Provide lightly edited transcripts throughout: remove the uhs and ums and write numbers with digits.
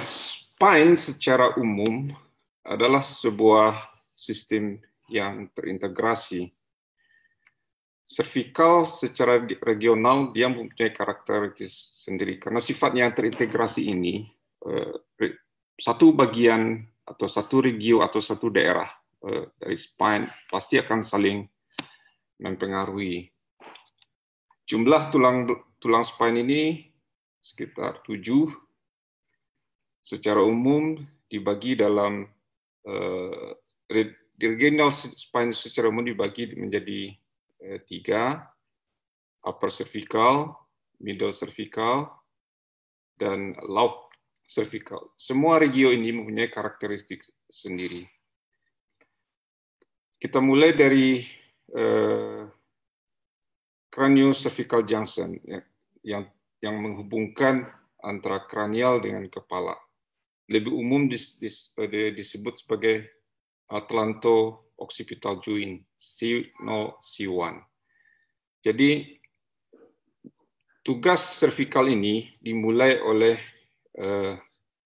Spine secara umum adalah sebuah sistem yang terintegrasi. Cervical secara regional dia mempunyai karakteristik sendiri karena sifatnya yang terintegrasi ini satu bagian atau satu regio atau satu daerah dari spine pasti akan saling mempengaruhi. Jumlah tulang spine ini sekitar 7. Secara umum dibagi dalam regional spine secara umum dibagi menjadi 3, upper cervical, middle cervical, dan lower cervical. Semua regio ini mempunyai karakteristik sendiri. Kita mulai dari craniocervical junction yang menghubungkan antara kranial dengan kepala. Lebih umum disebut sebagai atlanto-occipital joint, C0, C1. Jadi, tugas cervical ini dimulai oleh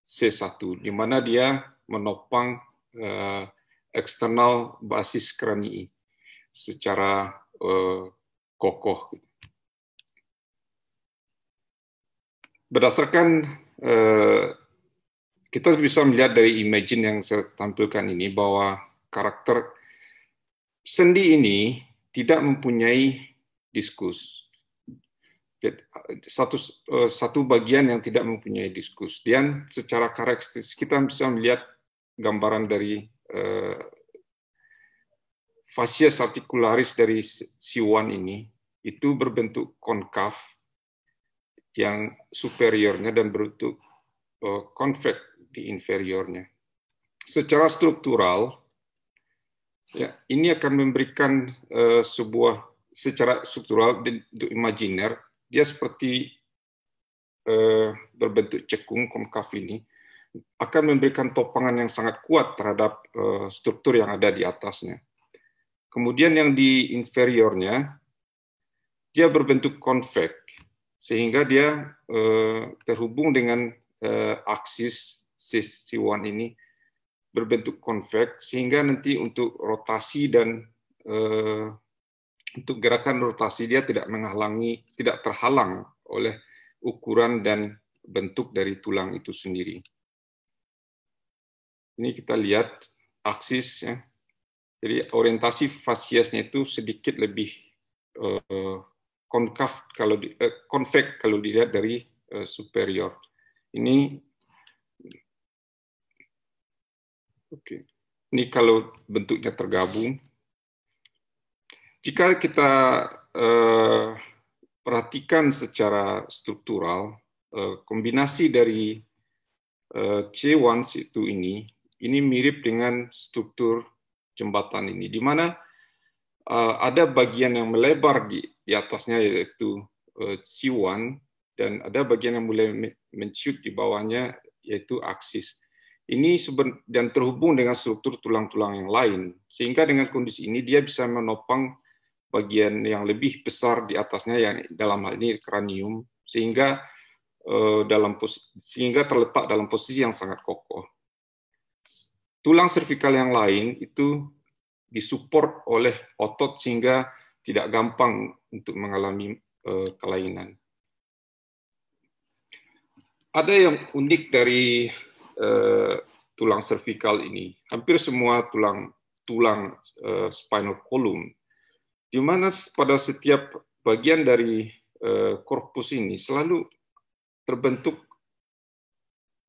C1, di mana dia menopang eksternal basis kranii secara kokoh. Berdasarkan kita bisa melihat dari imagine yang saya tampilkan ini bahwa karakter sendi ini tidak mempunyai diskus. Satu bagian yang tidak mempunyai diskus. Dan secara karakteristik kita bisa melihat gambaran dari fascias articularis dari C1 ini itu berbentuk konkav yang superiornya dan berbentuk konveks di inferiornya. Secara struktural, ya, ini akan memberikan secara struktural dan imajiner, dia seperti berbentuk cekung konkav ini, akan memberikan topangan yang sangat kuat terhadap struktur yang ada di atasnya. Kemudian yang di inferiornya, dia berbentuk konveks, sehingga dia terhubung dengan aksis C1 ini berbentuk konveks, sehingga nanti untuk rotasi dan untuk gerakan rotasi dia tidak terhalang oleh ukuran dan bentuk dari tulang itu sendiri. Ini kita lihat aksis, ya. Jadi orientasi fasciasnya itu sedikit lebih konveks kalau dilihat dari superior. Ini kalau bentuknya tergabung. Jika kita perhatikan secara struktural, kombinasi dari C1 ini mirip dengan struktur jembatan ini, di mana ada bagian yang melebar di atasnya yaitu C1 dan ada bagian yang mulai menciut di bawahnya yaitu aksis. Ini dan terhubung dengan struktur tulang-tulang yang lain, sehingga dengan kondisi ini dia bisa menopang bagian yang lebih besar di atasnya, yang dalam hal ini kranium, sehingga terletak dalam posisi yang sangat kokoh. Tulang servikal yang lain itu disupport oleh otot sehingga tidak gampang untuk mengalami kelainan. Ada yang unik dari tulang servikal ini. Hampir semua tulang spinal column, di mana pada setiap bagian dari korpus ini selalu terbentuk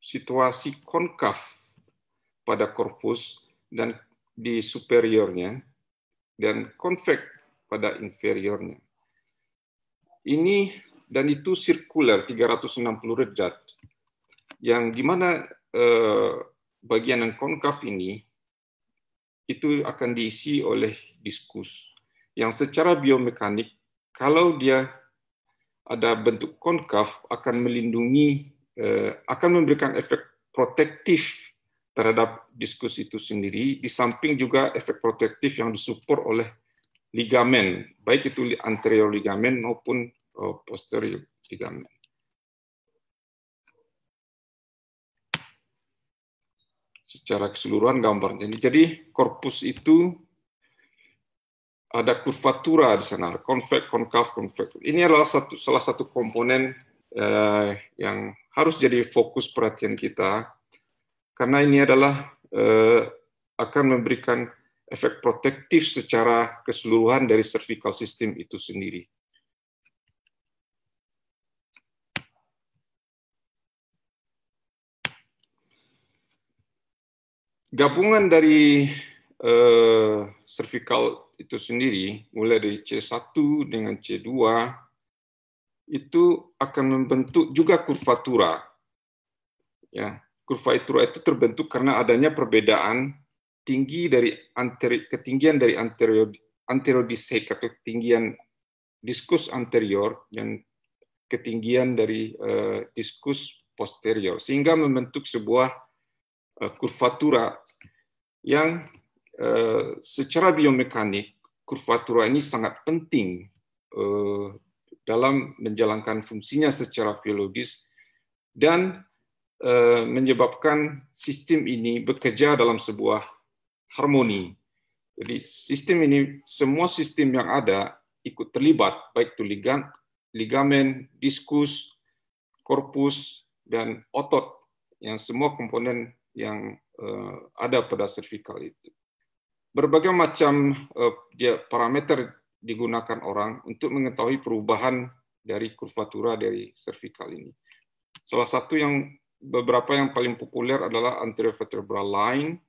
situasi konkav pada korpus dan di superiornya dan konveks pada inferiornya. Ini dan itu sirkular 360 derajat, yang dimana bagian yang konkav ini itu akan diisi oleh diskus yang secara biomekanik kalau dia ada bentuk konkav akan melindungi, akan memberikan efek protektif terhadap diskus itu sendiri, di samping juga efek protektif yang disupport oleh ligamen, baik itu anterior ligamen maupun posterior ligamen. secara keseluruhan gambarnya. Jadi korpus itu ada kurvatura di sana, konveks, konkav, konveks. Ini adalah salah satu komponen yang harus jadi fokus perhatian kita, karena ini adalah akan memberikan efek protektif secara keseluruhan dari cervical system itu sendiri. Gabungan dari cervical itu sendiri, mulai dari C1 dengan C2, itu akan membentuk juga kurvatura. Ya, kurvatura itu terbentuk karena adanya perbedaan tinggi dari ketinggian dari anterodisek atau ketinggian diskus anterior dan ketinggian dari diskus posterior, sehingga membentuk sebuah kurvatura yang secara biomekanik, kurvatura ini sangat penting dalam menjalankan fungsinya secara biologis dan menyebabkan sistem ini bekerja dalam sebuah harmoni. Jadi sistem ini, semua sistem yang ada ikut terlibat, baik itu ligamen, diskus, korpus, dan otot, yang semua komponen yang ada pada cervical itu. Berbagai macam parameter digunakan orang untuk mengetahui perubahan dari kurvatura dari cervical ini. Salah satu beberapa yang paling populer adalah anterior vertebral line,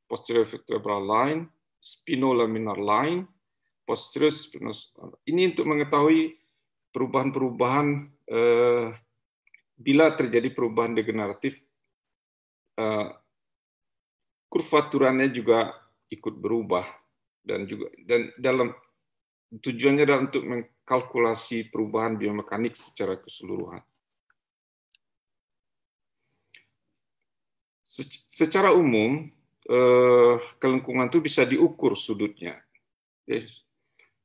posterior vertebral line, spinolaminar line, posterior spinocerebellar. Ini untuk mengetahui perubahan-perubahan bila terjadi perubahan degeneratif, kurvaturanya juga ikut berubah, dan dalam tujuannya adalah untuk mengkalkulasi perubahan biomekanik secara keseluruhan. Secara umum, kelengkungan itu bisa diukur sudutnya.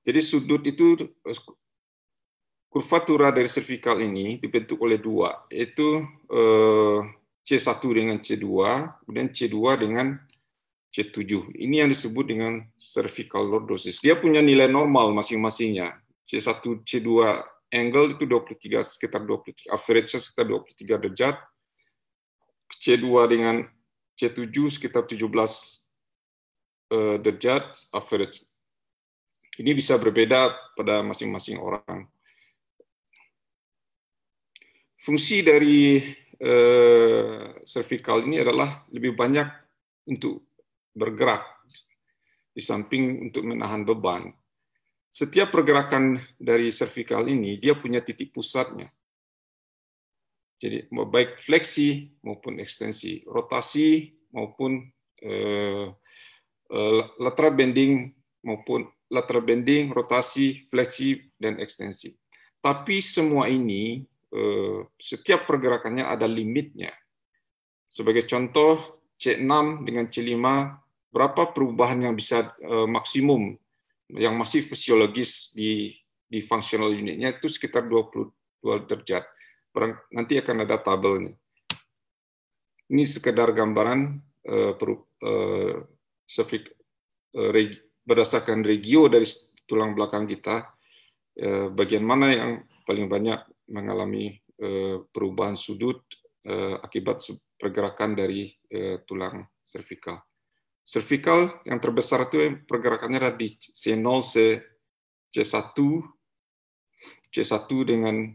Jadi sudut itu, kurvatura dari cervical ini dibentuk oleh dua, yaitu C1 dengan C2, kemudian C2 dengan C7. Ini yang disebut dengan cervical lordosis. Dia punya nilai normal masing-masingnya. C1, C2 angle itu 23, sekitar 23, average sekitar 23 derajat. C2 dengan C7 sekitar 17 derajat average. Ini bisa berbeda pada masing-masing orang. Fungsi dari cervical ini adalah lebih banyak untuk bergerak, di samping untuk menahan beban. Setiap pergerakan dari cervical ini, dia punya titik pusatnya. Jadi baik fleksi maupun ekstensi, rotasi maupun lateral bending maupun lateral bending, rotasi, fleksi, dan ekstensi. Tapi semua ini, setiap pergerakannya ada limitnya. Sebagai contoh, C6 dengan C5, berapa perubahan yang bisa maksimum, yang masih fisiologis di functional unitnya itu sekitar 22 derajat. Nanti akan ada tabelnya. Ini sekedar gambaran berdasarkan regio dari tulang belakang kita, bagian mana yang paling banyak mengalami perubahan sudut akibat pergerakan dari tulang cervical. Cervical yang terbesar itu pergerakannya ada di C0, C1, C1 dengan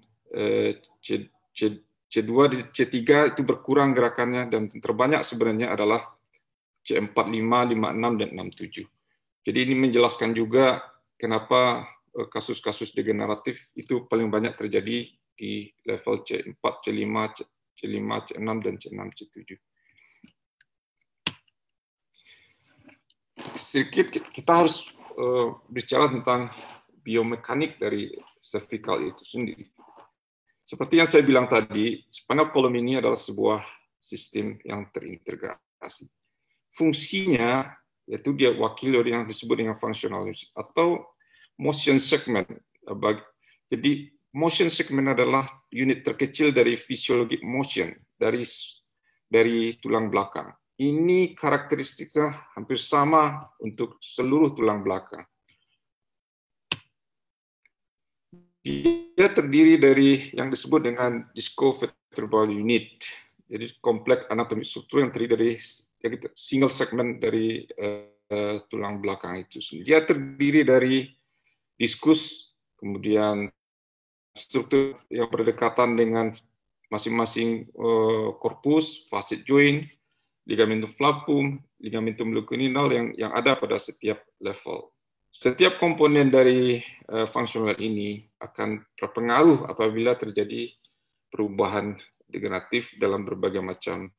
C2, C3 itu berkurang gerakannya, dan terbanyak sebenarnya adalah C4, 5, 5, 6, dan 6, 7. Jadi ini menjelaskan juga kenapa kasus-kasus degeneratif itu paling banyak terjadi di level C4, C5, C5, C6, dan C6, C7. Sedikit kita harus bicara tentang biomekanik dari cervical itu sendiri. Seperti yang saya bilang tadi, spinal column ini adalah sebuah sistem yang terintegrasi. Fungsinya yaitu dia wakil dari yang disebut dengan functional unit atau motion segment. Jadi motion segment adalah unit terkecil dari physiologic motion dari tulang belakang. ini karakteristiknya hampir sama untuk seluruh tulang belakang. Dia terdiri dari yang disebut dengan discovertebral unit. Jadi kompleks anatomi struktur yang terdiri dari single segment dari tulang belakang itu. Dia terdiri dari diskus, kemudian struktur yang berdekatan dengan masing-masing korpus, facet joint, ligamentum flavum, ligamentum leculinal yang ada pada setiap level. Setiap komponen dari fungsional ini akan berpengaruh apabila terjadi perubahan degeneratif dalam berbagai macam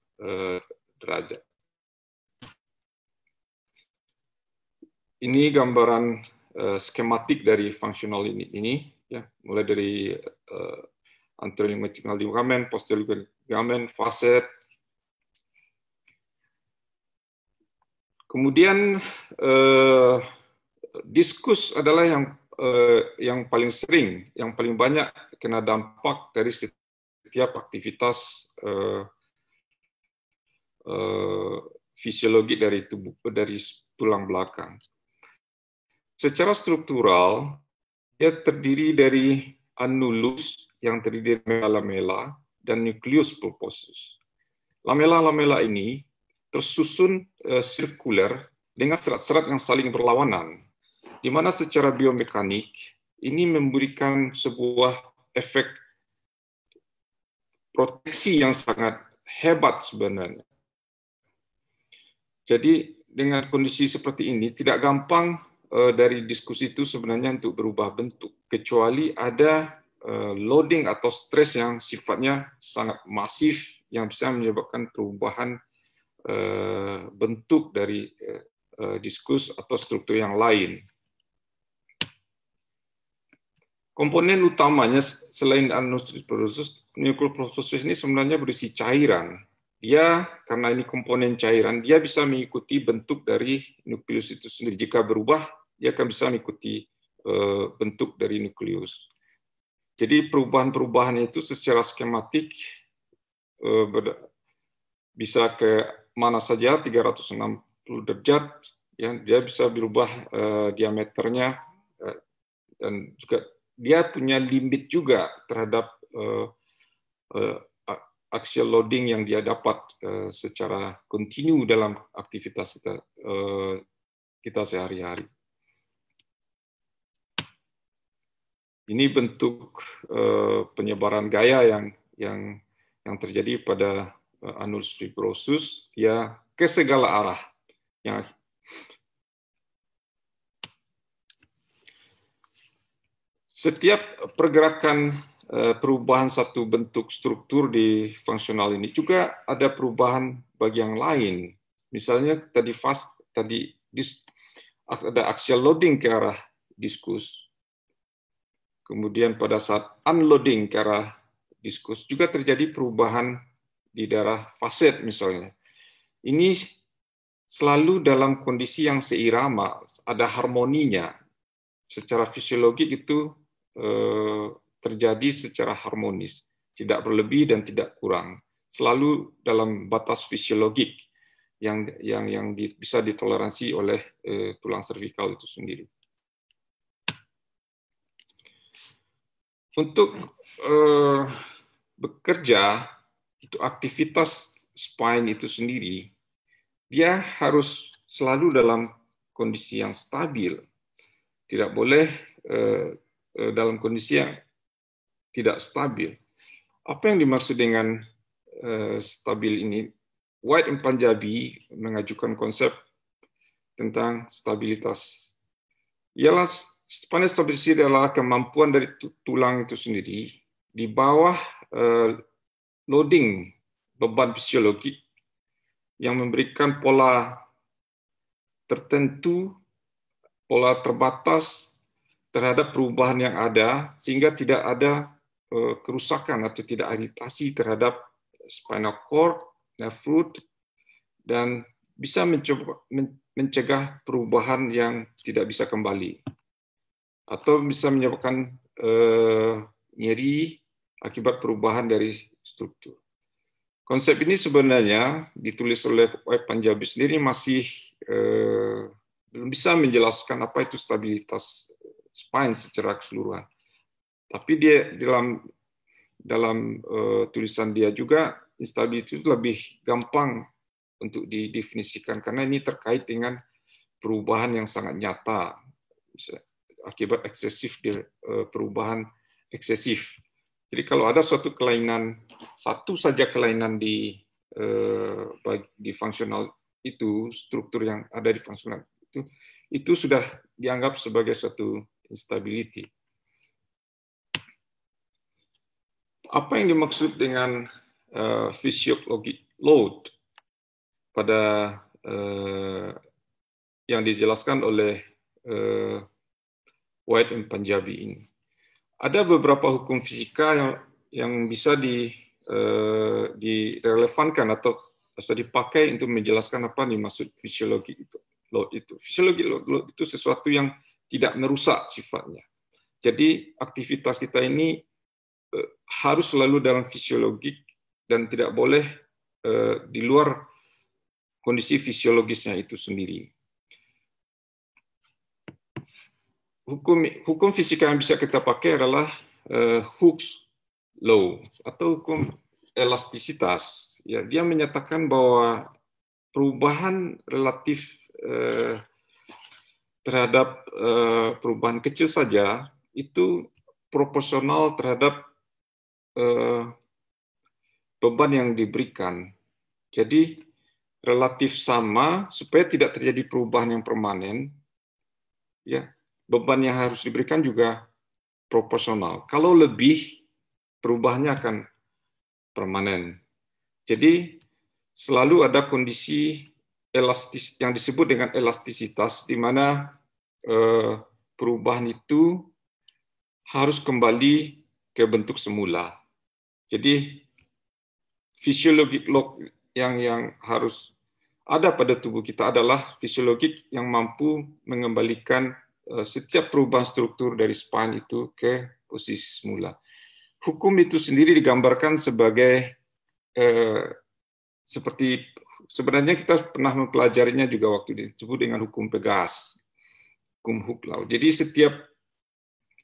derajat. Ini gambaran skematik dari fungsional ini ya, mulai dari anterior ligamental ligamen, posterior ligamen, facet. Kemudian diskus adalah yang paling sering, yang paling banyak kena dampak dari setiap aktivitas fisiologi dari tulang belakang. Secara struktural, dia terdiri dari annulus yang terdiri dari lamela dan nucleus pulposus. Lamela-lamela ini tersusun sirkuler dengan serat-serat yang saling berlawanan, di mana secara biomekanik ini memberikan sebuah efek proteksi yang sangat hebat sebenarnya. Jadi dengan kondisi seperti ini tidak gampang dari diskusi itu sebenarnya untuk berubah bentuk, kecuali ada loading atau stres yang sifatnya sangat masif yang bisa menyebabkan perubahan bentuk dari diskus atau struktur yang lain. Komponen utamanya selain nucleus pulposus ini sebenarnya berisi cairan. Dia karena ini komponen cairan, dia bisa mengikuti bentuk dari nukleus itu sendiri. Jika berubah, dia akan bisa mengikuti bentuk dari nukleus. Jadi perubahan-perubahan itu secara skematik bisa ke mana saja 360 derajat, ya, dia bisa berubah diameternya dan juga dia punya limit juga terhadap axial loading yang dia dapat secara kontinu dalam aktivitas kita sehari-hari. Ini bentuk penyebaran gaya yang terjadi pada annulus fibrosus, ya ke segala arah. Yang setiap pergerakan perubahan satu bentuk struktur di fungsional ini juga ada perubahan bagi yang lain. Misalnya tadi ada axial loading ke arah diskus. Kemudian pada saat unloading ke arah diskus juga terjadi perubahan di daerah facet misalnya. Ini selalu dalam kondisi yang seirama, ada harmoninya. Secara fisiologik itu terjadi secara harmonis, tidak berlebih dan tidak kurang, selalu dalam batas fisiologik yang bisa ditoleransi oleh tulang servikal itu sendiri. Untuk bekerja, itu aktivitas spine itu sendiri, dia harus selalu dalam kondisi yang stabil, tidak boleh dalam kondisi yang tidak stabil. Apa yang dimaksud dengan stabil ini? White and Punjabi mengajukan konsep tentang stabilitas. Ialah spinal stability adalah kemampuan dari tulang itu sendiri di bawah loading beban fisiologik yang memberikan pola tertentu, pola terbatas terhadap perubahan yang ada, sehingga tidak ada kerusakan atau tidak iritasi terhadap spinal cord, nerve root, dan bisa mencegah perubahan yang tidak bisa kembali, atau bisa menyebabkan nyeri akibat perubahan dari struktur. Konsep ini sebenarnya ditulis oleh Y. Panjabi sendiri masih belum bisa menjelaskan apa itu stabilitas spine secara keseluruhan. Tapi dia dalam tulisan dia juga instability itu lebih gampang untuk didefinisikan karena ini terkait dengan perubahan yang sangat nyata akibat eksesif perubahan eksesif. Jadi kalau ada suatu kelainan, satu saja kelainan di fungsional itu, struktur yang ada di fungsional itu sudah dianggap sebagai suatu instability. Apa yang dimaksud dengan physiologic load pada yang dijelaskan oleh White and Panjabi ini? Ada beberapa hukum fisika yang bisa direlevankan atau bisa dipakai untuk menjelaskan apa yang dimaksud fisiologi load itu. Fisiologi load itu sesuatu yang tidak merusak sifatnya. Jadi aktivitas kita ini harus selalu dalam fisiologik dan tidak boleh di luar kondisi fisiologisnya itu sendiri. Hukum fisika yang bisa kita pakai adalah Hooke's law atau hukum elastisitas. Ya, dia menyatakan bahwa perubahan relatif terhadap perubahan kecil saja itu proporsional terhadap beban yang diberikan. Jadi relatif sama supaya tidak terjadi perubahan yang permanen. Ya, beban yang harus diberikan juga proporsional. Kalau lebih, perubahannya akan permanen. Jadi selalu ada kondisi elastis yang disebut dengan elastisitas, di mana perubahan itu harus kembali ke bentuk semula. Jadi fisiologik load yang harus ada pada tubuh kita adalah fisiologik yang mampu mengembalikan setiap perubahan struktur dari spine itu ke posisi semula. Hukum itu sendiri digambarkan sebagai seperti sebenarnya kita pernah mempelajarinya juga waktu disebut dengan hukum Pegas, hukum Hooke law. Jadi setiap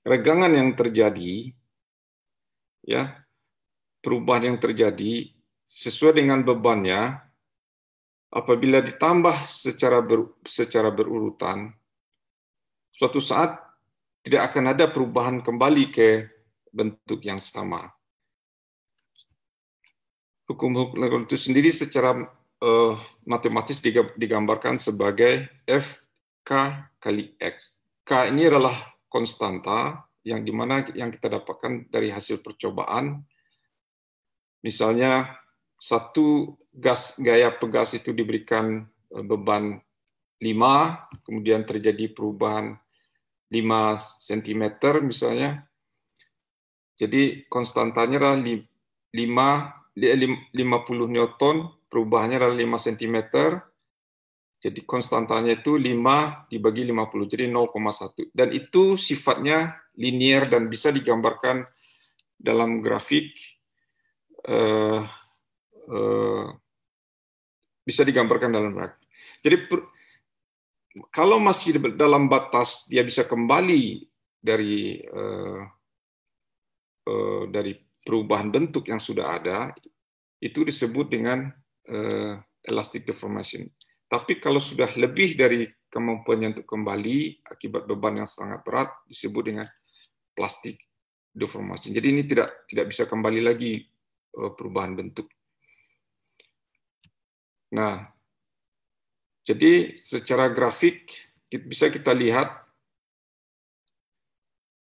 regangan yang terjadi, ya perubahan yang terjadi sesuai dengan bebannya, apabila ditambah secara berurutan, suatu saat tidak akan ada perubahan kembali ke bentuk yang sama. Hukum Hooke itu sendiri secara matematis digambarkan sebagai F K kali X. K ini adalah konstanta yang dimana yang kita dapatkan dari hasil percobaan. Misalnya satu gaya pegas itu diberikan beban 5, kemudian terjadi perubahan 5 cm misalnya. Jadi konstantanya adalah 50 Newton, perubahannya adalah 5 cm. Jadi konstantanya itu 5 dibagi 50, jadi 0,1. Dan itu sifatnya linier dan bisa digambarkan dalam grafik. Bisa digambarkan dalam grafik. Jadi kalau masih dalam batas dia bisa kembali dari perubahan bentuk yang sudah ada, itu disebut dengan elastic deformation. Tapi kalau sudah lebih dari kemampuannya untuk kembali akibat beban yang sangat berat, disebut dengan plastic deformation. Jadi ini tidak bisa kembali lagi perubahan bentuk. Nah, jadi secara grafik bisa kita lihat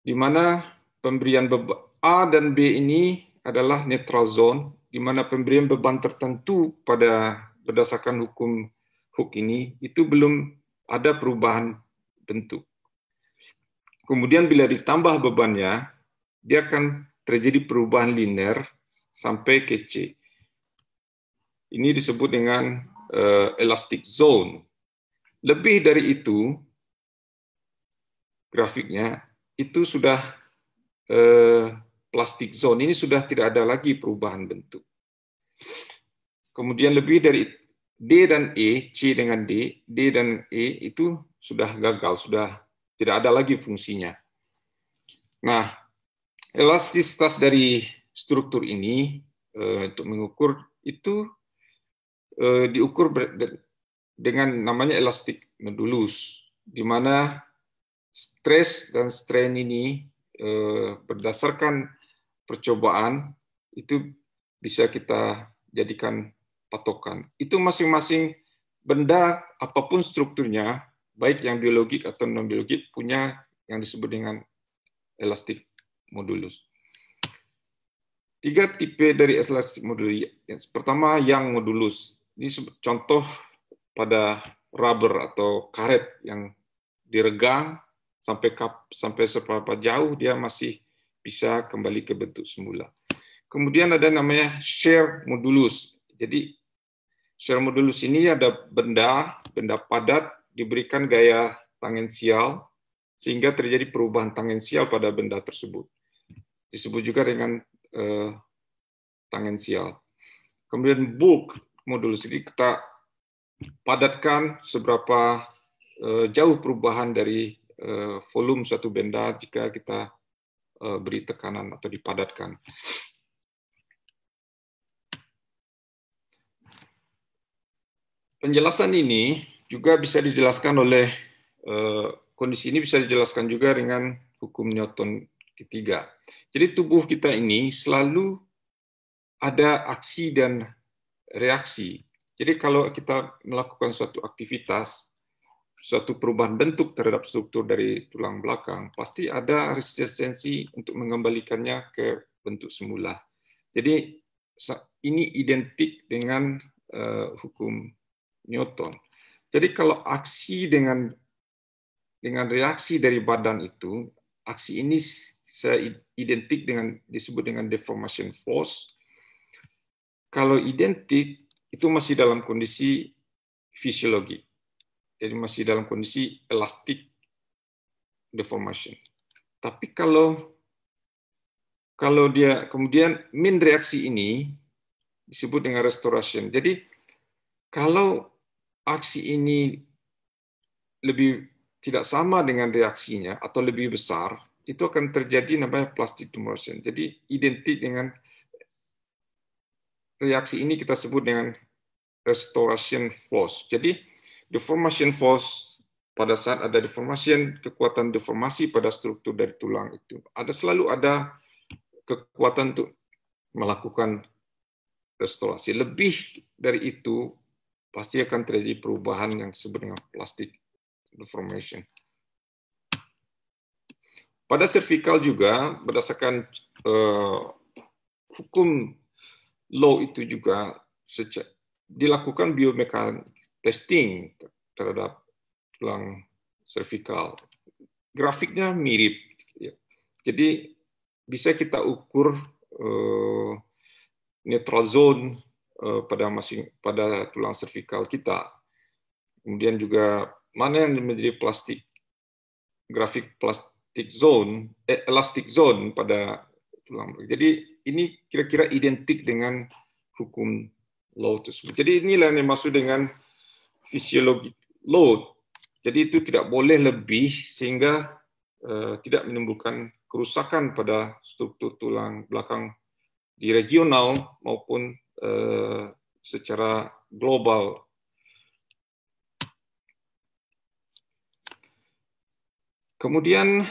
di mana pemberian beban A dan B ini adalah neutral zone, di mana pemberian beban tertentu berdasarkan hukum Hooke ini itu belum ada perubahan bentuk. Kemudian bila ditambah bebannya, dia akan terjadi perubahan linear sampai ke C. Ini disebut dengan elastic zone. Lebih dari itu, grafiknya itu sudah plastic zone. Ini sudah tidak ada lagi perubahan bentuk. Kemudian lebih dari D dan E, C dengan D dan E itu sudah gagal, sudah tidak ada lagi fungsinya. Nah, elastisitas dari struktur ini untuk mengukur itu diukur dengan namanya elastic modulus, di mana stres dan strain ini berdasarkan percobaan itu bisa kita jadikan patokan. Itu masing-masing benda apapun strukturnya, baik yang biologik atau non biologik, punya yang disebut dengan elastic modulus. 3 tipe dari elastic modulus. Pertama, yang modulus. Ini contoh pada rubber atau karet yang diregang sampai seberapa jauh dia masih bisa kembali ke bentuk semula. Kemudian ada namanya shear modulus. Jadi shear modulus ini ada benda padat diberikan gaya tangensial sehingga terjadi perubahan tangensial pada benda tersebut. Disebut juga dengan tangensial. Kemudian bulk modulus ini kita padatkan seberapa jauh perubahan dari volume suatu benda jika kita beri tekanan atau dipadatkan. Penjelasan ini juga bisa dijelaskan oleh kondisi ini bisa dijelaskan juga dengan hukum Newton ketiga. Jadi tubuh kita ini selalu ada aksi dan reaksi. Jadi kalau kita melakukan suatu aktivitas, suatu perubahan bentuk terhadap struktur dari tulang belakang, pasti ada resistensi untuk mengembalikannya ke bentuk semula. Jadi ini identik dengan hukum Newton. Jadi kalau aksi dengan reaksi dari badan itu, aksi ini identik dengan disebut dengan deformation force. Kalau identik itu masih dalam kondisi fisiologi. Jadi masih dalam kondisi elastic deformation. Tapi kalau dia kemudian min reaksi ini disebut dengan restoration. Jadi kalau aksi ini lebih tidak sama dengan reaksinya atau lebih besar, itu akan terjadi namanya plastic deformation. Jadi identik dengan reaksi ini kita sebut dengan restoration force. Jadi deformation force pada saat ada deformation, kekuatan deformasi pada struktur dari tulang itu selalu ada kekuatan untuk melakukan restorasi. Lebih dari itu pasti akan terjadi perubahan yang disebut dengan plastic deformation. Pada cervical juga berdasarkan hukum law itu juga dilakukan biomekanik testing terhadap tulang cervical. Grafiknya mirip. Jadi bisa kita ukur neutral zone pada tulang cervical kita. Kemudian juga mana yang menjadi grafik plastic zone, elastic zone pada tulang. Jadi ini kira-kira identik dengan hukum law tersebut. Jadi inilah yang dimaksud dengan physiologic load. Jadi itu tidak boleh lebih sehingga tidak menimbulkan kerusakan pada struktur tulang belakang di regional maupun secara global. Kemudian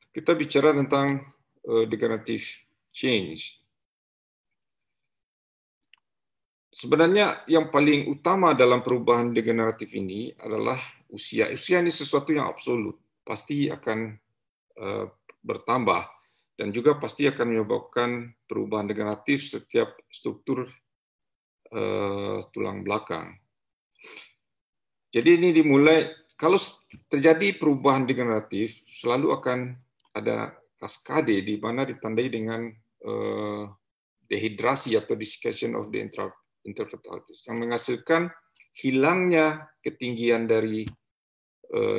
kita bicara tentang degenerative change. Sebenarnya yang paling utama dalam perubahan degeneratif ini adalah usia. Usia ini sesuatu yang absolut, pasti akan bertambah dan juga pasti akan menyebabkan perubahan degeneratif setiap struktur tulang belakang. Jadi ini dimulai, kalau terjadi perubahan degeneratif, selalu akan ada kaskade di mana ditandai dengan dehidrasi atau desiccation of the intervertebralis yang menghasilkan hilangnya ketinggian dari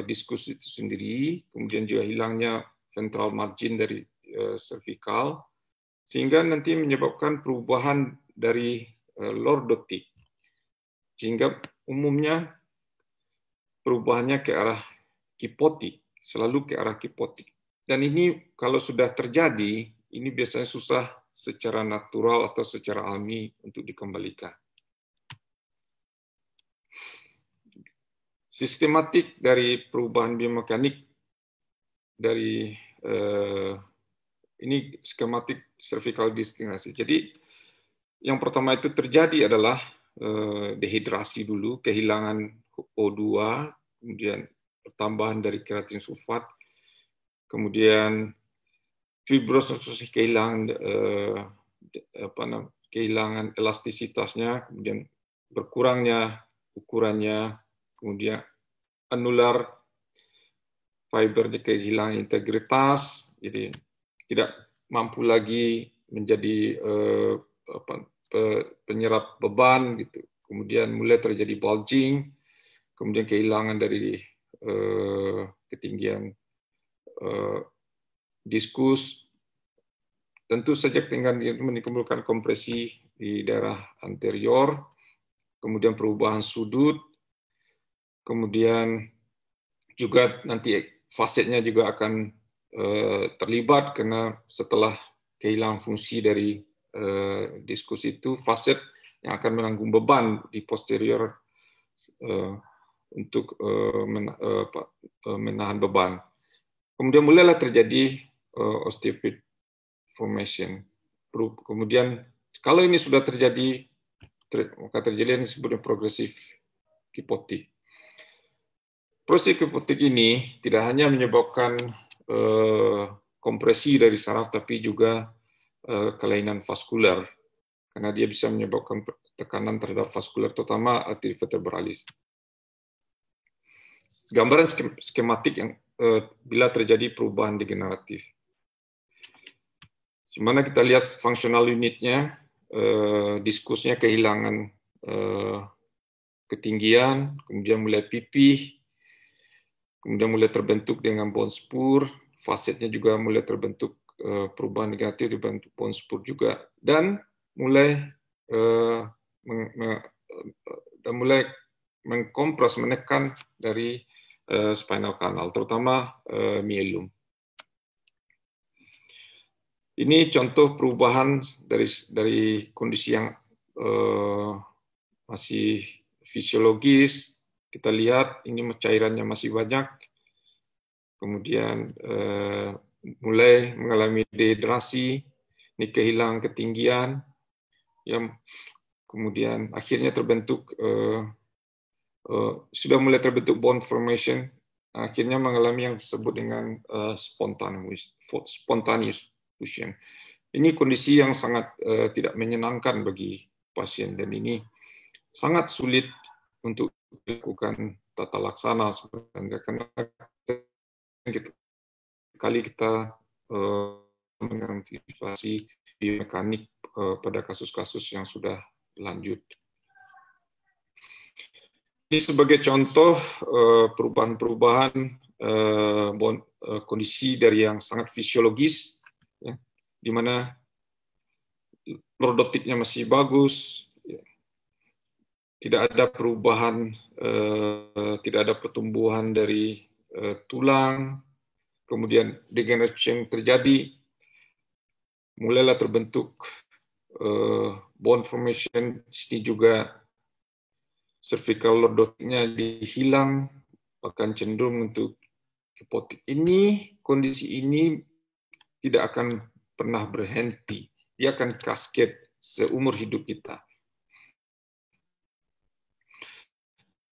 diskus itu sendiri, kemudian juga hilangnya ventral margin dari cervical, sehingga nanti menyebabkan perubahan dari lordotik, sehingga umumnya perubahannya ke arah kipotik, selalu ke arah kipotik. Dan ini kalau sudah terjadi, ini biasanya susah secara natural atau secara alami untuk dikembalikan. Sistematik dari perubahan biomekanik dari ini skematik cervical distinasi. Jadi yang pertama itu terjadi adalah dehidrasi dulu, kehilangan O2, kemudian pertambahan dari keratin sulfat, kemudian fibrosis kehilangan kehilangan elastisitasnya, kemudian berkurangnya ukurannya, kemudian anular fibernya kehilangan integritas, jadi tidak mampu lagi menjadi penyerap beban gitu. Kemudian mulai terjadi bulging, kemudian kehilangan dari ketinggian diskus. Tentu saja dengan menimbulkan kompresi di daerah anterior, kemudian perubahan sudut, kemudian juga nanti fasetnya juga akan terlibat karena setelah kehilangan fungsi dari diskus itu, faset yang akan menanggung beban di posterior untuk menahan beban. Kemudian mulailah terjadi osteophyte formation. Kemudian kalau ini sudah terjadi, maka terjadi yang disebut progresif kipotik. Proses kipotik ini tidak hanya menyebabkan kompresi dari saraf, tapi juga kelainan vaskular, karena dia bisa menyebabkan tekanan terhadap vaskular, terutama arteri vertebralis. Gambaran skematik yang bila terjadi perubahan degeneratif. Di mana kita lihat fungsional unitnya, diskusnya kehilangan ketinggian, kemudian mulai pipih, kemudian mulai terbentuk dengan bone spur, fasetnya juga mulai terbentuk perubahan negatif dibentuk bone spur juga, dan mulai mengkompres, menekan dari spinal canal, terutama myelum. Ini contoh perubahan dari kondisi yang masih fisiologis. Kita lihat ini cairannya masih banyak, kemudian mulai mengalami dehidrasi, ini kehilangan ketinggian, yang kemudian akhirnya terbentuk sudah mulai terbentuk bone formation, akhirnya mengalami yang disebut dengan spontaneous fusion. Ini kondisi yang sangat tidak menyenangkan bagi pasien, dan ini sangat sulit untuk dilakukan tata laksana sebenarnya, karena kita mengantisipasi biomekanik pada kasus-kasus yang sudah lanjut. Ini sebagai contoh perubahan-perubahan kondisi dari yang sangat fisiologis, ya, di mana lordotiknya masih bagus, ya, tidak ada perubahan, tidak ada pertumbuhan dari tulang, kemudian degenerasi yang terjadi, mulailah terbentuk bone formation, ini juga cervical lordotiknya dihilang, bahkan cenderung untuk kipotik. Kondisi ini tidak akan pernah berhenti. Dia akan cascade seumur hidup kita.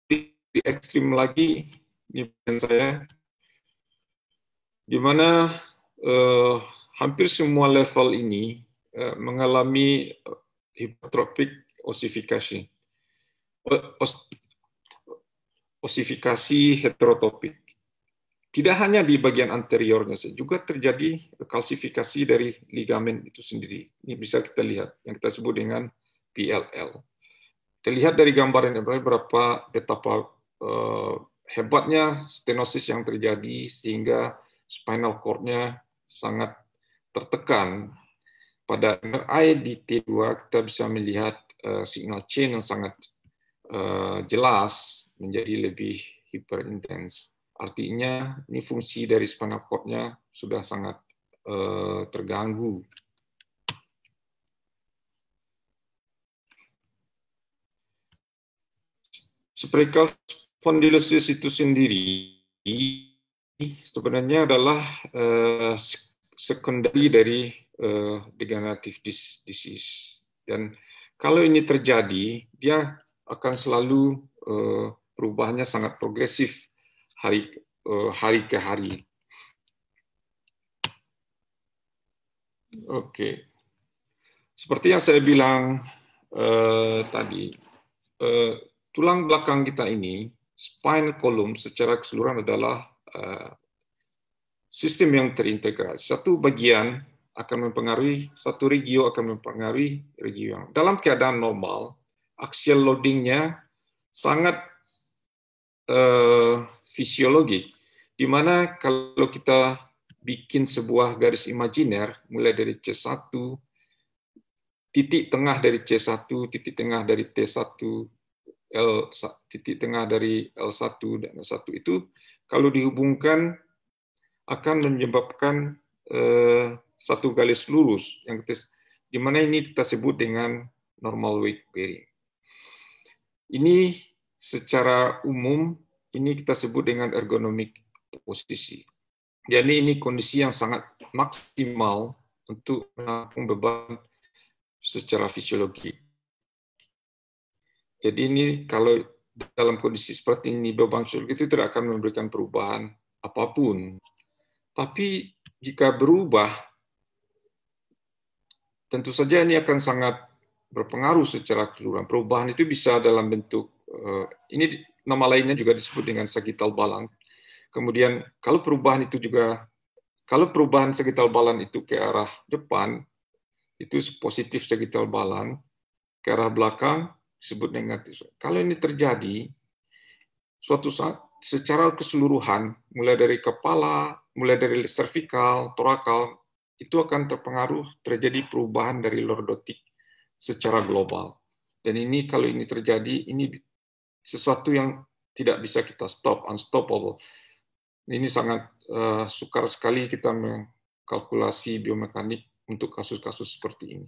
Di ekstrim lagi, ini saya, di mana hampir semua level ini mengalami hypertrophic ossification. Ossifikasi heterotopik. Tidak hanya di bagian anteriornya saja, juga terjadi kalsifikasi dari ligamen itu sendiri. Ini bisa kita lihat, yang kita sebut dengan PLL. Kita lihat dari gambar ini betapa hebatnya stenosis yang terjadi, sehingga spinal cord-nya sangat tertekan. pada MRI di T2 kita bisa melihat signal chain yang sangat jelas menjadi lebih hiperintens. Artinya ini fungsi dari spinal cord-nya sudah sangat terganggu. Spherical spondylosis itu sendiri sebenarnya adalah sekundari dari degenerative disease. Dan kalau ini terjadi, dia akan selalu perubahannya sangat progresif hari ke hari. Oke, seperti yang saya bilang tadi, tulang belakang kita ini, spinal column secara keseluruhan adalah sistem yang terintegrasi. Satu bagian akan mempengaruhi, satu regio akan mempengaruhi regio yang. Dalam keadaan normal, axial loading-nya sangat fisiologik, di mana kalau kita bikin sebuah garis imajiner, mulai dari C1, titik tengah dari C1, titik tengah dari T1, titik tengah dari L1 dan L1 itu, kalau dihubungkan akan menyebabkan satu garis lurus, yang di mana ini kita sebut dengan normal weight bearing. Ini secara umum ini kita sebut dengan ergonomik posisi. Jadi ini kondisi yang sangat maksimal untuk menampung beban secara fisiologi. Jadi ini kalau dalam kondisi seperti ini beban fisiologi itu tidak akan memberikan perubahan apapun. Tapi jika berubah, tentu saja ini akan sangat berpengaruh secara keseluruhan. Perubahan itu bisa dalam bentuk, ini nama lainnya juga disebut dengan sagittal balance. Kemudian kalau perubahan sagittal balance itu ke arah depan, itu positif sagittal balance, ke arah belakang disebut negatif. Kalau ini terjadi, suatu saat secara keseluruhan, mulai dari kepala, mulai dari cervical, thoracal, itu akan terjadi perubahan dari lordotik secara global. Dan ini kalau ini terjadi, ini sesuatu yang tidak bisa kita stop, unstoppable. Ini sangat sukar sekali kita mengkalkulasi biomekanik untuk kasus-kasus seperti ini.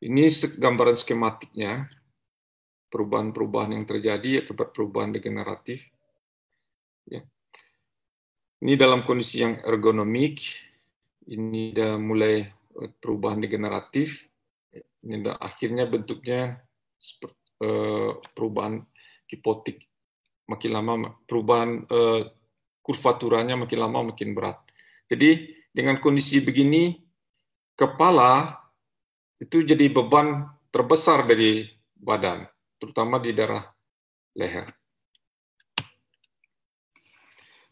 Ini gambaran skematiknya, perubahan-perubahan yang terjadi akibat perubahan degeneratif. Ya. Ini dalam kondisi yang ergonomik, ini sudah mulai perubahan degeneratif, ini akhirnya bentuknya seperti perubahan hipotik, makin lama perubahan kurvaturanya makin lama makin berat. Jadi dengan kondisi begini, kepala itu jadi beban terbesar dari badan, terutama di daerah leher.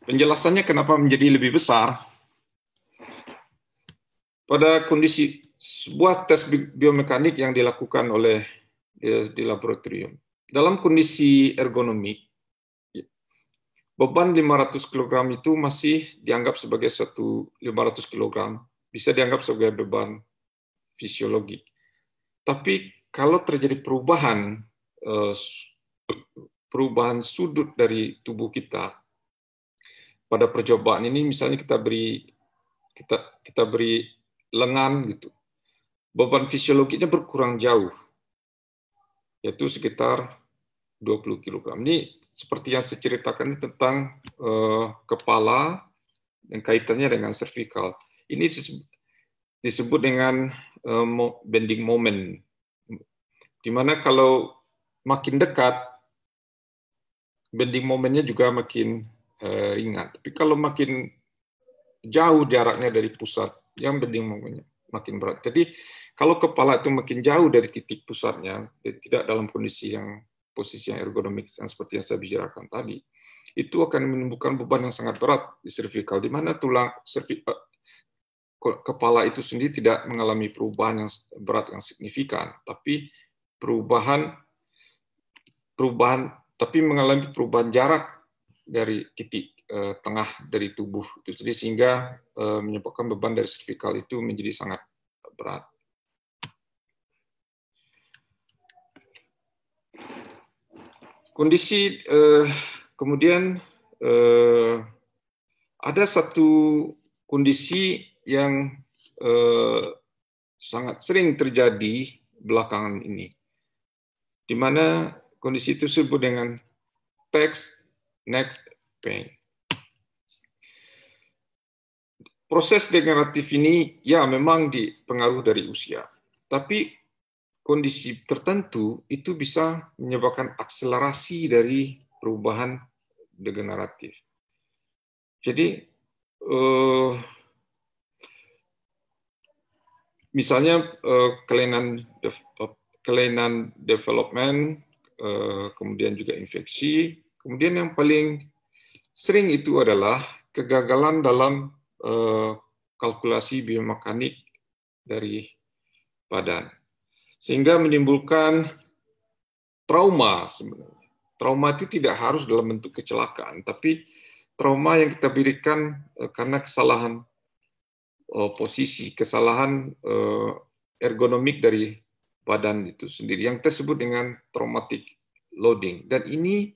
Penjelasannya kenapa menjadi lebih besar? Pada kondisi sebuah tes biomekanik yang dilakukan oleh di laboratorium. Dalam kondisi ergonomik, beban 500 kg itu masih dianggap sebagai suatu 500 kg, bisa dianggap sebagai beban fisiologik. Tapi kalau terjadi perubahan sudut dari tubuh kita, pada percobaan ini misalnya kita beri lengan gitu, beban fisiologinya berkurang jauh, yaitu sekitar 20 kg. Ini seperti yang saya ceritakan tentang kepala yang kaitannya dengan cervical. Ini disebut dengan bending moment, di mana kalau makin dekat, bending momennya juga makin ringan. Tapi kalau makin jauh jaraknya dari pusat, yang bending momennya makin berat. Jadi kalau kepala itu makin jauh dari titik pusatnya, tidak dalam posisi yang ergonomik yang seperti yang saya bicarakan tadi, itu akan menimbulkan beban yang sangat berat di cervical, di mana tulang kepala itu sendiri tidak mengalami perubahan yang berat yang signifikan, tapi tapi mengalami perubahan jarak dari titik tengah dari tubuh itu, jadi sehingga menyebabkan beban dari servikal itu menjadi sangat berat. Kondisi kemudian ada satu kondisi yang sangat sering terjadi belakangan ini, di mana kondisi itu disebut dengan text neck pain. Proses degeneratif ini ya memang dipengaruhi dari usia, tapi kondisi tertentu itu bisa menyebabkan akselerasi dari perubahan degeneratif. Jadi misalnya kelainan development, kemudian juga infeksi, kemudian yang paling sering itu adalah kegagalan dalam kalkulasi biomekanik dari badan, sehingga menimbulkan trauma sebenarnya. Trauma itu tidak harus dalam bentuk kecelakaan, tapi trauma yang kita berikan karena kesalahan posisi, kesalahan ergonomik dari badan itu sendiri, yang tersebut dengan traumatic loading. Dan ini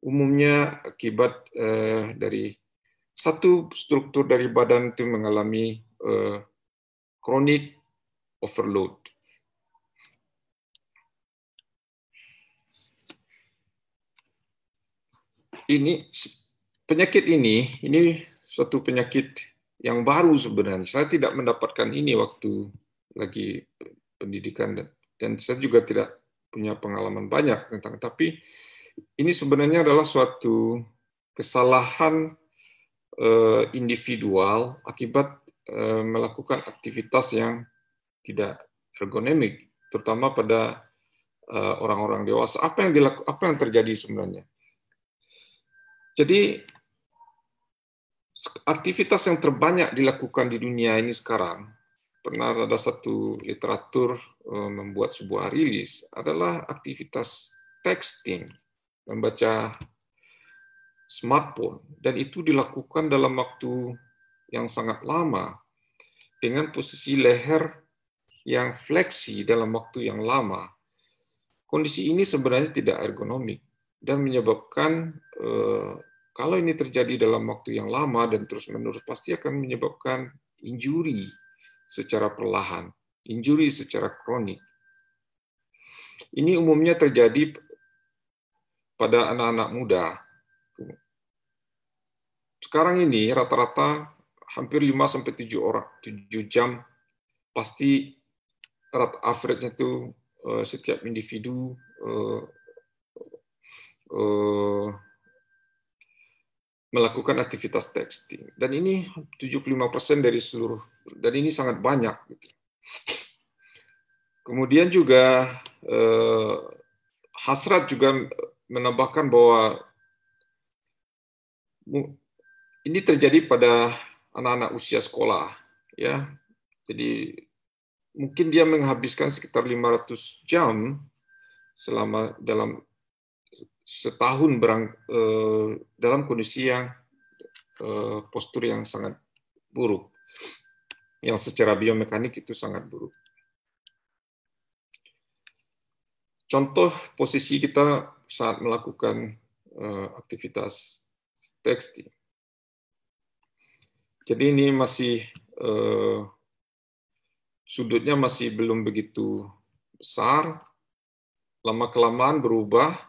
umumnya akibat dari satu struktur dari badan itu mengalami chronic overload. Penyakit ini suatu penyakit yang baru sebenarnya. Saya tidak mendapatkan ini waktu lagi pendidikan, dan saya juga tidak punya pengalaman banyak tentang. Tapi ini sebenarnya adalah suatu kesalahan individual akibat melakukan aktivitas yang tidak ergonomik, terutama pada orang-orang dewasa. Apa yang terjadi sebenarnya? Jadi aktivitas yang terbanyak dilakukan di dunia ini sekarang, pernah ada satu literatur membuat sebuah rilis, adalah aktivitas texting, membaca smartphone, dan itu dilakukan dalam waktu yang sangat lama dengan posisi leher yang fleksi dalam waktu yang lama. Kondisi ini sebenarnya tidak ergonomik dan menyebabkan kalau ini terjadi dalam waktu yang lama dan terus-menerus pasti akan menyebabkan injuri secara perlahan, injuri secara kronik. Ini umumnya terjadi pada anak-anak muda. Sekarang ini rata-rata hampir 5-7 jam pasti average-nya itu setiap individu melakukan aktivitas texting. Dan ini 75% dari seluruh, dan ini sangat banyak. Kemudian juga Hasrat juga menambahkan bahwa ini terjadi pada anak-anak usia sekolah, ya. Jadi mungkin dia menghabiskan sekitar 500 jam selama dalam setahun dalam kondisi yang postur yang sangat buruk, yang secara biomekanik itu sangat buruk. Contoh posisi kita saat melakukan aktivitas texting. Jadi ini masih sudutnya masih belum begitu besar, lama-kelamaan berubah,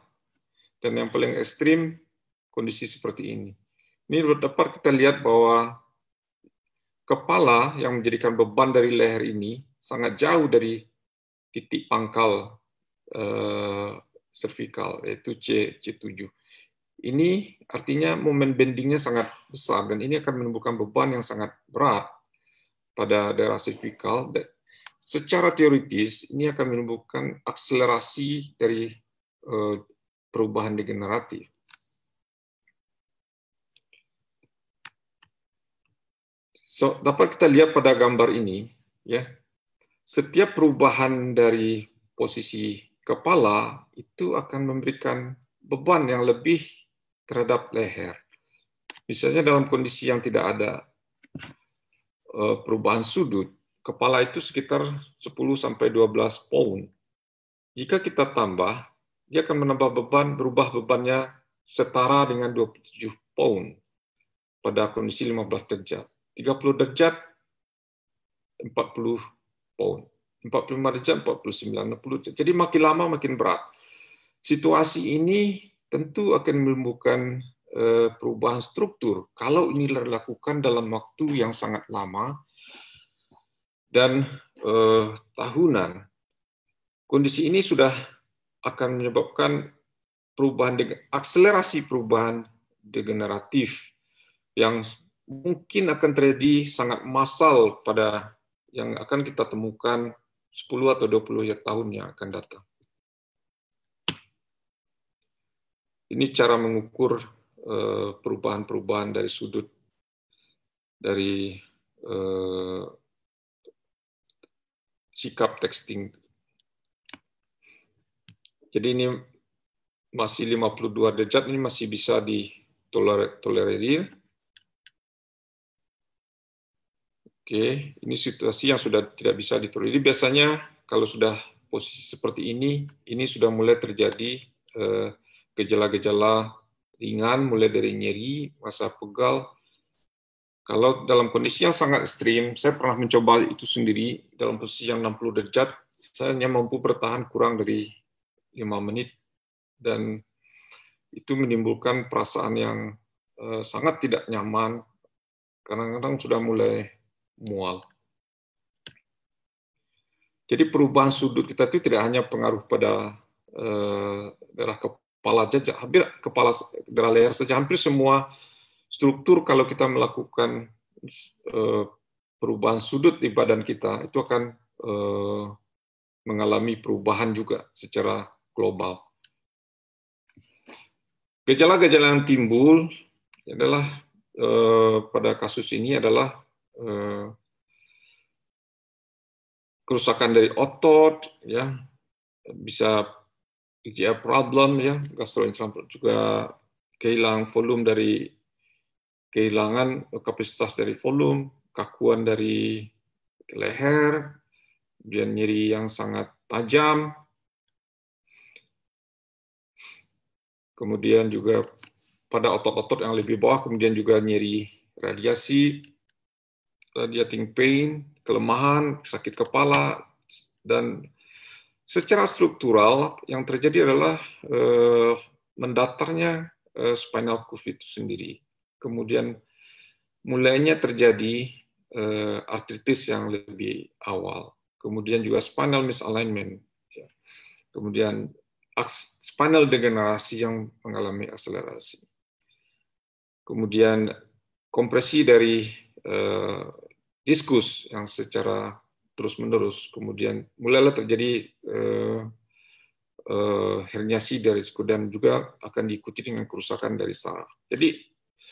dan yang paling ekstrim kondisi seperti ini. Ini dapat kita lihat bahwa kepala yang menjadikan beban dari leher ini sangat jauh dari titik pangkal cervical, yaitu C7. Ini artinya momen bendingnya sangat besar, dan ini akan menimbulkan beban yang sangat berat pada daerah cervical. Secara teoritis, ini akan menimbulkan akselerasi dari perubahan degeneratif. So, dapat kita lihat pada gambar ini, ya, setiap perubahan dari posisi kepala itu akan memberikan beban yang lebih terhadap leher. Misalnya dalam kondisi yang tidak ada perubahan sudut, kepala itu sekitar 10-12 pound. Jika kita tambah, dia akan menambah beban, berubah bebannya setara dengan 27 pound pada kondisi 15 derajat. 30 derajat 40 pound. 45 derajat 49, 60 derajat. Jadi makin lama makin berat. Situasi ini tentu akan menimbulkan perubahan struktur kalau ini dilakukan dalam waktu yang sangat lama dan tahunan. Kondisi ini sudah akan menyebabkan akselerasi perubahan degeneratif yang mungkin akan terjadi sangat massal pada yang akan kita temukan 10 atau 20 tahun yang akan datang. Ini cara mengukur perubahan-perubahan dari sudut dari sikap texting. Jadi ini masih 52 derajat, ini masih bisa ditolerir. Oke, ini situasi yang sudah tidak bisa ditolerir. Biasanya kalau sudah posisi seperti ini sudah mulai terjadi gejala-gejala ringan, mulai dari nyeri, rasa pegal. Kalau dalam kondisi yang sangat ekstrim, saya pernah mencoba itu sendiri dalam posisi yang 60 derajat, saya hanya mampu bertahan kurang dari 5 menit, dan itu menimbulkan perasaan yang sangat tidak nyaman, kadang-kadang sudah mulai mual. Jadi perubahan sudut kita itu tidak hanya pengaruh pada daerah kepala saja, hampir kepala daerah leher saja, hampir semua struktur kalau kita melakukan perubahan sudut di badan kita itu akan mengalami perubahan juga secara global. Gejala-gejala yang timbul adalah pada kasus ini adalah kerusakan dari otot, ya, bisa GI problem, ya, gastrointestinal, juga kehilangan kapasitas dari volume, kakuan dari leher, kemudian nyeri yang sangat tajam, kemudian juga pada otot-otot yang lebih bawah, kemudian juga nyeri radiating pain, kelemahan, sakit kepala, dan secara struktural yang terjadi adalah mendatarnya spinal curve itu sendiri. Kemudian mulainya terjadi artritis yang lebih awal. Kemudian juga spinal misalignment. Kemudian spinal degenerasi yang mengalami akselerasi. Kemudian kompresi dari diskus yang secara terus-menerus. Kemudian mulailah terjadi herniasi dari diskus dan juga akan diikuti dengan kerusakan dari saraf. Jadi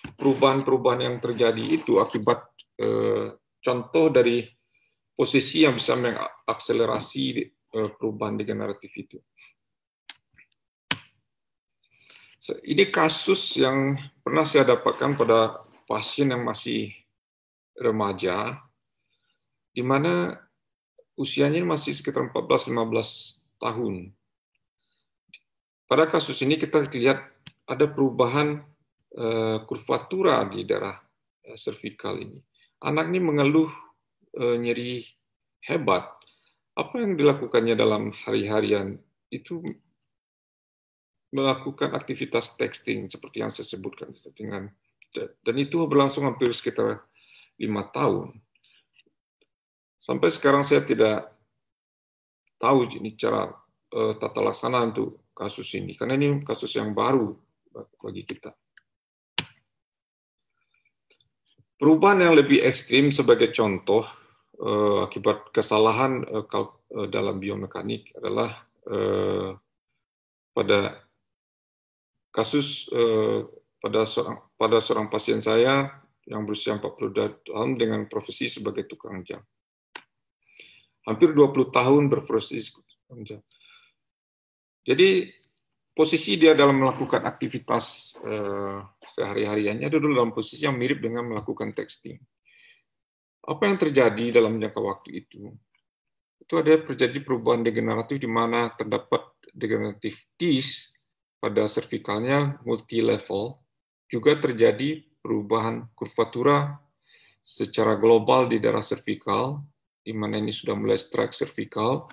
perubahan-perubahan yang terjadi itu akibat contoh dari posisi yang bisa mengakselerasi perubahan degeneratif itu. Ini kasus yang pernah saya dapatkan pada pasien yang masih remaja, di mana usianya masih sekitar 14-15 tahun. Pada kasus ini kita lihat ada perubahan kurvatura di daerah servikal ini. Anak ini mengeluh nyeri hebat. Apa yang dilakukannya dalam hari-harian itu melakukan aktivitas texting seperti yang saya sebutkan dan itu berlangsung hampir sekitar 5 tahun. Sampai sekarang saya tidak tahu ini cara tata laksana untuk kasus ini karena ini kasus yang baru bagi kita. Perubahan yang lebih ekstrim sebagai contoh akibat kesalahan dalam biomekanik adalah pada kasus pada seorang pasien saya yang berusia 42 tahun dengan profesi sebagai tukang jam. Hampir 20 tahun berprofesi tukang jam. Jadi posisi dia dalam melakukan aktivitas sehari-hariannya itu dalam posisi yang mirip dengan melakukan texting. Apa yang terjadi dalam jangka waktu itu? Itu ada terjadi perubahan degeneratif di mana terdapat degeneratif disc pada cervicalnya multi-level, juga terjadi perubahan kurvatura secara global di daerah cervical, di mana ini sudah mulai strike cervical,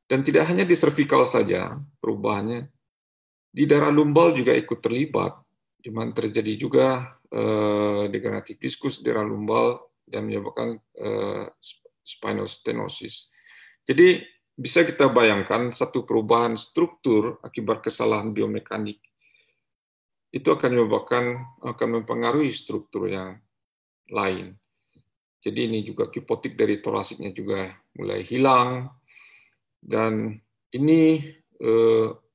dan tidak hanya di cervical saja perubahannya, di daerah lumbal juga ikut terlibat, di mana terjadi juga degeneratif diskus di daerah lumbal dan menyebabkan spinal stenosis. Jadi bisa kita bayangkan satu perubahan struktur akibat kesalahan biomekanik itu akan mempengaruhi struktur yang lain. Jadi ini juga kipotik dari torasiknya juga mulai hilang, dan ini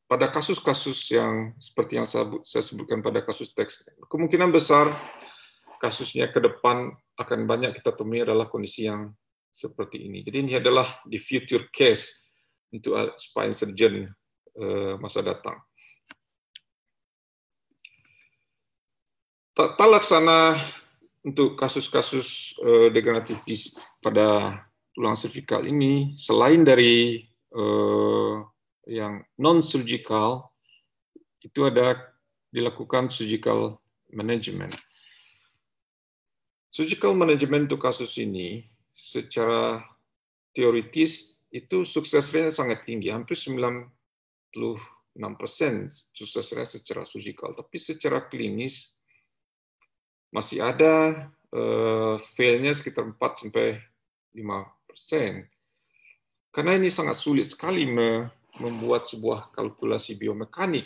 pada kasus-kasus yang seperti yang saya sebutkan pada kasus teks, kemungkinan besar kasusnya ke depan akan banyak kita temui adalah kondisi yang seperti ini. Jadi ini adalah the future case untuk spine surgeon masa datang. Tata laksana untuk kasus-kasus degeneratif disc pada tulang cervical ini, selain dari yang non-surgical, itu ada dilakukan surgical management. Surgical management untuk kasus ini, secara teoritis, itu sukses rate sangat tinggi, hampir 96% sukses rate secara surgical. Tapi secara klinis, masih ada fail-nya sekitar 4-5%. Karena ini sangat sulit sekali membuat sebuah kalkulasi biomekanik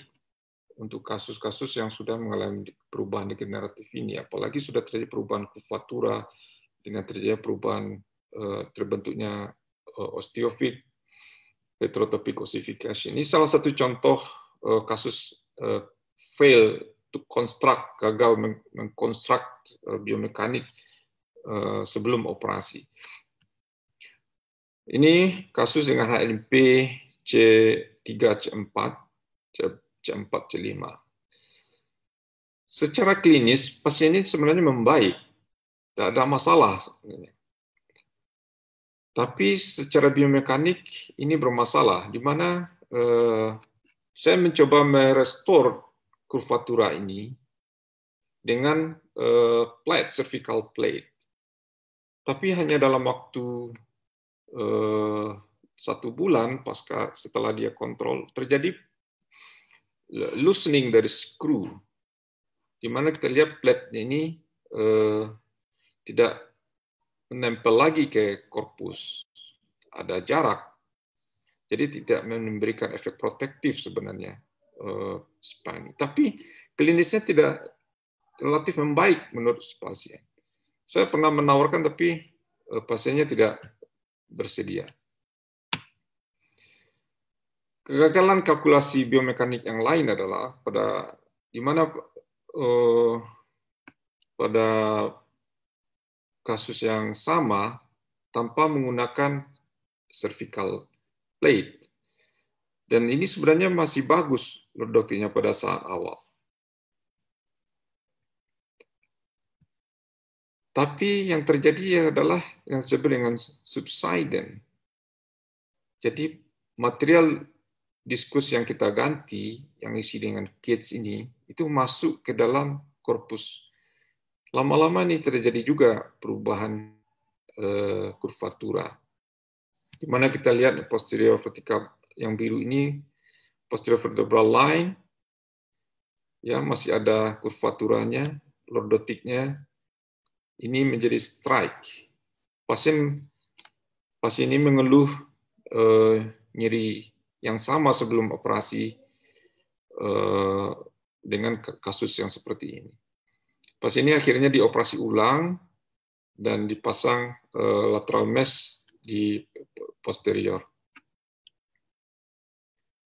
untuk kasus-kasus yang sudah mengalami perubahan degeneratif ini, apalagi sudah terjadi perubahan kurvatura dengan terjadi perubahan terbentuknya osteofit, heterotopik ossification. Ini salah satu contoh kasus fail to construct, gagal mengkonstruk biomekanik sebelum operasi. Ini kasus dengan HNP C3, C4, C4, C5. Secara klinis, pasien ini sebenarnya membaik, tidak ada masalah sebenarnya. Tapi secara biomekanik ini bermasalah, di mana saya mencoba merestore kurvatura ini dengan plate, cervical plate. Tapi hanya dalam waktu 1 bulan setelah dia kontrol, terjadi loosening dari screw, di mana kita lihat plate ini tidak menempel lagi ke korpus, ada jarak, jadi tidak memberikan efek protektif sebenarnya spine. Tapi klinisnya tidak relatif membaik menurut pasien. Saya pernah menawarkan, tapi pasiennya tidak bersedia. Kegagalan kalkulasi biomekanik yang lain adalah di mana pada kasus yang sama tanpa menggunakan cervical plate. Dan ini sebenarnya masih bagus lordotiknya pada saat awal. Tapi yang terjadi adalah yang disebut dengan subsidence. Jadi material diskus yang kita ganti, yang isi dengan cage ini, itu masuk ke dalam korpus. Lama-lama ini terjadi juga perubahan kurvatura. Di mana kita lihat posterior vertikal yang biru ini, posterior vertebral line, ya masih ada kurvaturanya, lordotiknya, ini menjadi strike. Pasien ini mengeluh nyeri yang sama sebelum operasi dengan kasus yang seperti ini. Pasien ini akhirnya dioperasi ulang dan dipasang lateral mesh di posterior.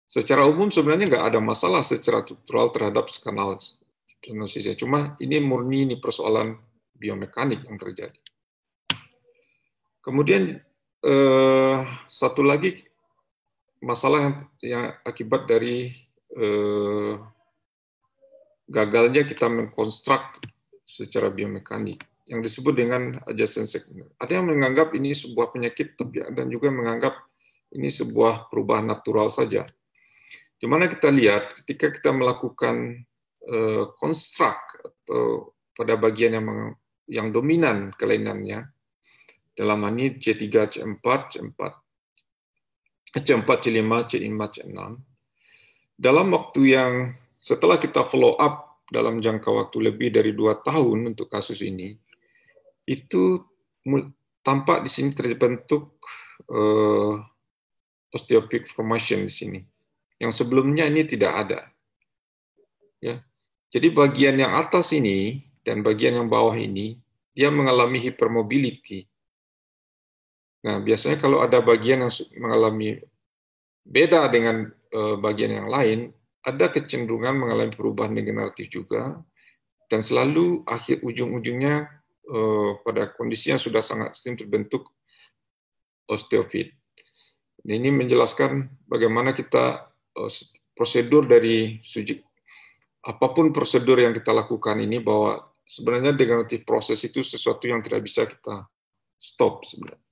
Secara umum sebenarnya nggak ada masalah secara struktural terhadap kanal stenosis. Cuma ini murni persoalan biomekanik yang terjadi. Kemudian satu lagi masalah yang akibat dari gagalnya kita mengkonstruk secara biomekanik yang disebut dengan adjacent segment. Ada yang menganggap ini sebuah penyakit, tapi ada juga menganggap ini sebuah perubahan natural saja. Di mana kita lihat ketika kita melakukan konstruk atau pada bagian yang dominan kelainannya, dalam hal ini C3, C4, C4, C4, C5, C5, C6, dalam waktu yang setelah kita follow up dalam jangka waktu lebih dari 2 tahun untuk kasus ini, itu tampak di sini terbentuk osteophyte formation di sini. Yang sebelumnya ini tidak ada. Ya. Jadi bagian yang atas ini dan bagian yang bawah ini, dia mengalami hypermobility. Nah, biasanya kalau ada bagian yang mengalami beda dengan bagian yang lain, ada kecenderungan mengalami perubahan degeneratif juga, dan selalu akhir ujung-ujungnya pada kondisi yang sudah sangat sering terbentuk osteofit. Ini menjelaskan bagaimana kita prosedur dari apapun prosedur yang kita lakukan ini, bahwa sebenarnya degeneratif proses itu sesuatu yang tidak bisa kita stop sebenarnya.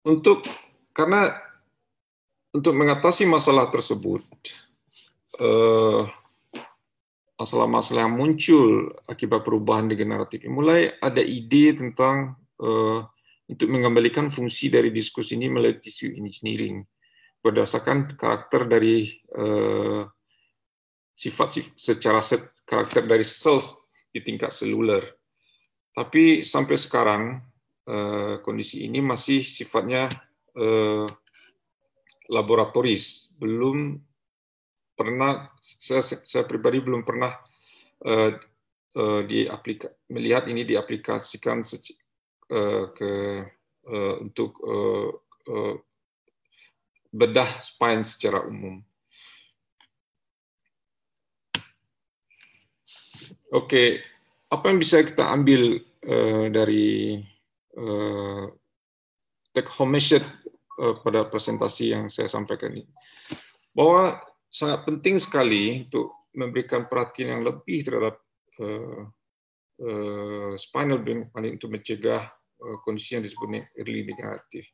Untuk mengatasi masalah tersebut, masalah-masalah yang muncul akibat perubahan degeneratif, mulai ada ide tentang untuk mengembalikan fungsi dari diskusi ini melalui tissue engineering berdasarkan karakter dari karakter dari cells di tingkat seluler. Tapi sampai sekarang kondisi ini masih sifatnya laboratoris, belum pernah, saya pribadi belum pernah melihat ini diaplikasikan untuk bedah spine secara umum. Oke, apa yang bisa kita ambil dari take home message pada presentasi yang saya sampaikan ini? Bahwa sangat penting sekali untuk memberikan perhatian yang lebih terhadap spinal biomekanik untuk mencegah kondisi yang disebut early degenerative.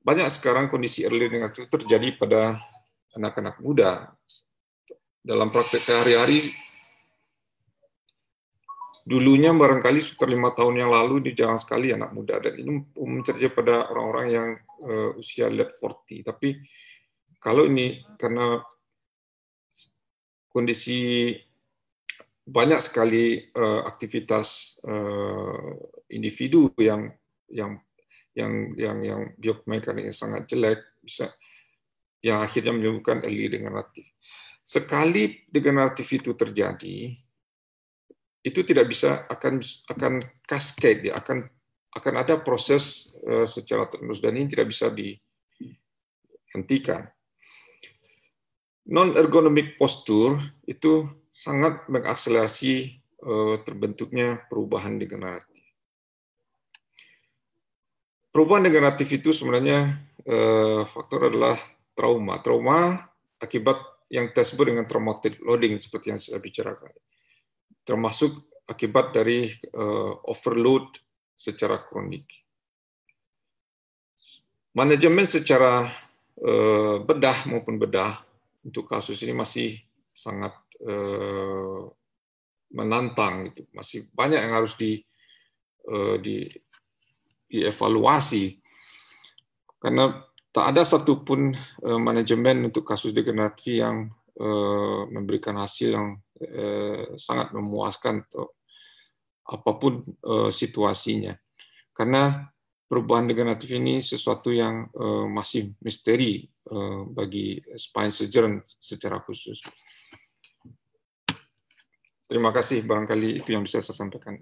Banyak sekarang kondisi early degenerative terjadi pada anak-anak muda. Dalam praktek sehari-hari, dulunya barangkali sekitar 5 tahun yang lalu ini jarang sekali anak muda, dan ini umum terjadi pada orang-orang yang usia late 40. Tapi kalau ini karena kondisi banyak sekali aktivitas individu yang biomekaniknya sangat jelek, bisa yang akhirnya menyebabkan early degeneratif. Sekali degeneratif itu terjadi, itu tidak bisa akan cascade, ya, akan ada proses secara terus, dan ini tidak bisa dihentikan. Non-ergonomic postur itu sangat mengakselerasi terbentuknya perubahan degeneratif. Perubahan degeneratif itu sebenarnya faktor adalah trauma. Trauma akibat yang kita sebut dengan traumatic loading seperti yang saya bicarakan. Termasuk akibat dari overload secara kronik. Manajemen secara bedah maupun bedah untuk kasus ini masih sangat menantang, gitu. Masih banyak yang harus dievaluasi, karena tak ada satupun manajemen untuk kasus degeneratif yang memberikan hasil yang sangat memuaskan atau apapun situasinya, karena perubahan degeneratif ini sesuatu yang masih misteri bagi spine surgeon secara khusus. Terima kasih, barangkali itu yang bisa saya sampaikan.